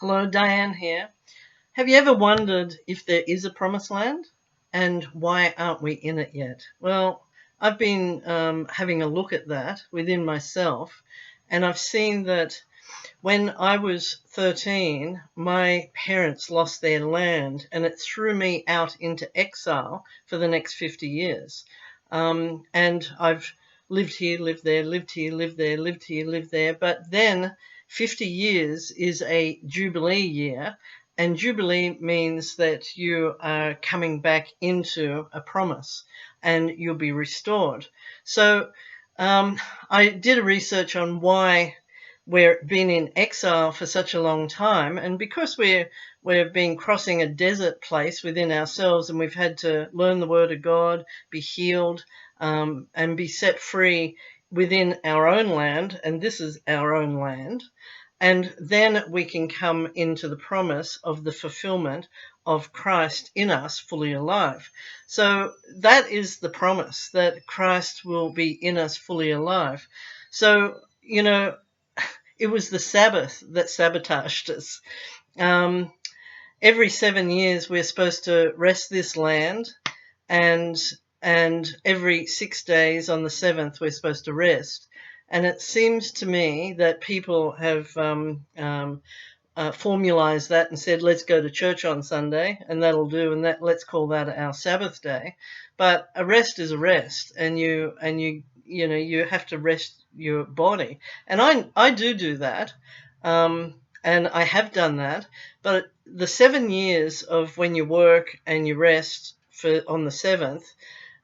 Hello, Diane here. Have you ever wondered if there is a promised land and why aren't we in it yet? Well, I've been having a look at that within myself, and I've seen that when I was 13, my parents lost their land and it threw me out into exile for the next 50 years. And I've lived here, lived there, lived here, lived there, lived here, lived there. But then 50 years is a Jubilee year, and Jubilee means that you are coming back into a promise and you'll be restored. So I did a research on why we've been in exile for such a long time, and because we've been crossing a desert place within ourselves, and we've had to learn the Word of God, be healed, and be set free within our own land, and this is our own land. And then we can come into the promise of the fulfillment of Christ in us, fully alive. So that is the promise, that Christ will be in us, fully alive. So, it was the Sabbath that sabotaged us. Um, every 7 years, we're supposed to rest this land, and every 6 days on the seventh, we're supposed to rest. And it seems to me that people have formalized that and said, let's go to church on Sunday, and that'll do, and that let's call that our Sabbath day. But a rest is a rest, and you have to rest your body, and I do that, and I have done that. But the 7 years of when you work and you rest for on the seventh,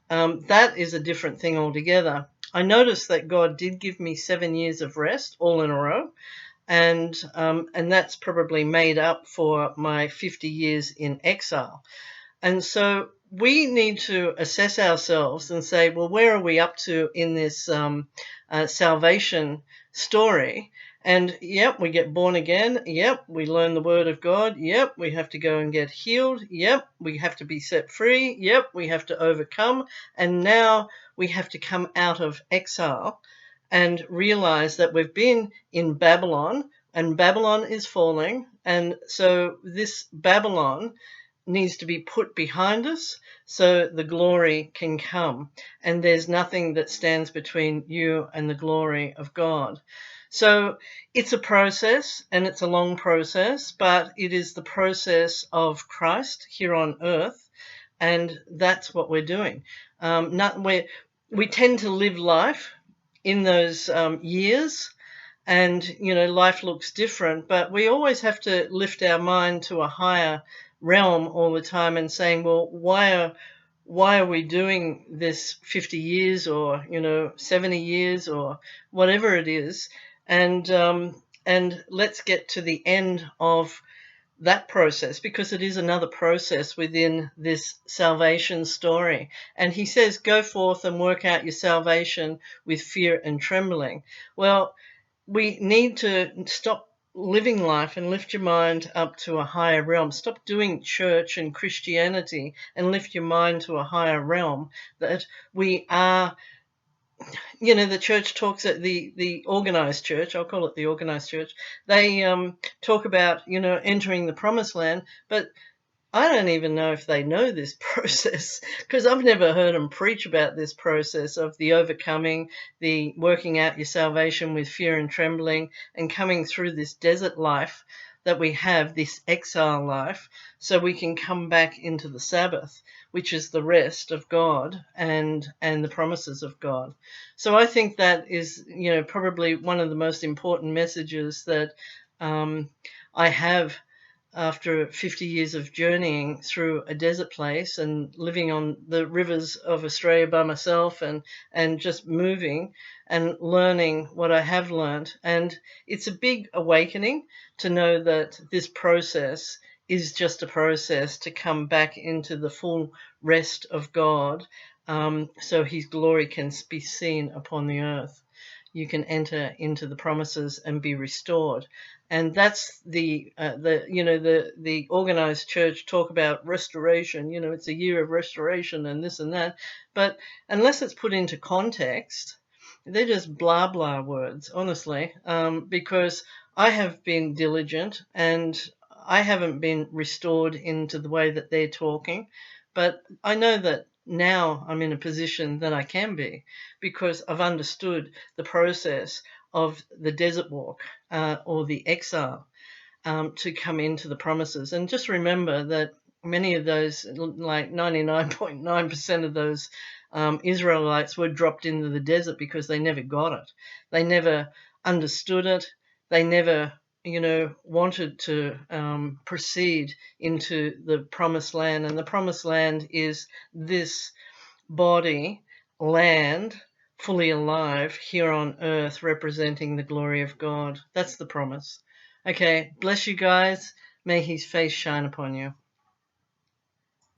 that is a different thing altogether. I noticed that God did give me 7 years of rest all in a row, and that's probably made up for my 50 years in exile. And so we need to assess ourselves and say, well, where are we up to in this salvation story? And yep, we get born again. Yep, we learn the Word of God. Yep, we have to go and get healed. Yep, we have to be set free. Yep, we have to overcome. And now we have to come out of exile and realize that we've been in Babylon, and Babylon is falling. And so this Babylon needs to be put behind us so the glory can come. And there's nothing that stands between you and the glory of God. So it's a process, and it's a long process, but it is the process of Christ here on earth, and that's what we're doing. We tend to live life in those years, and life looks different, but we always have to lift our mind to a higher realm all the time and saying, well, why are we doing this 50 years or 70 years or whatever it is, and let's get to the end of that process, because it is another process within this salvation story. And he says, go forth and work out your salvation with fear and trembling. Well, we need to stop living life and lift your mind up to a higher realm. Stop doing church and Christianity and lift your mind to a higher realm. That we are, the church talks at the organized church, I'll call it the organized church. They talk about, entering the promised land, but I don't even know if they know this process, because I've never heard them preach about this process of the overcoming, the working out your salvation with fear and trembling, and coming through this desert life that we have, this exile life, so we can come back into the Sabbath, which is the rest of God and the promises of God. So I think that is, probably one of the most important messages that I have after 50 years of journeying through a desert place and living on the rivers of Australia by myself, and just moving and learning what I have learned. And it's a big awakening to know that this process is just a process to come back into the full rest of God, so his glory can be seen upon the earth. You can enter into the promises and be restored. And that's the organized church talk about restoration. It's a year of restoration and this and that. But unless it's put into context, they're just blah blah words, honestly, because I have been diligent, and I haven't been restored into the way that they're talking, but I know that now I'm in a position that I can be, because I've understood the process of the desert walk, or the exile, to come into the promises. And just remember that many of those, like 99.9% of those Israelites, were dropped into the desert because they never got it. They never understood it. They never, wanted to proceed into the promised land. And the promised land is this body, land, fully alive here on earth, representing the glory of God. That's the promise. Okay, bless you guys. May his face shine upon you.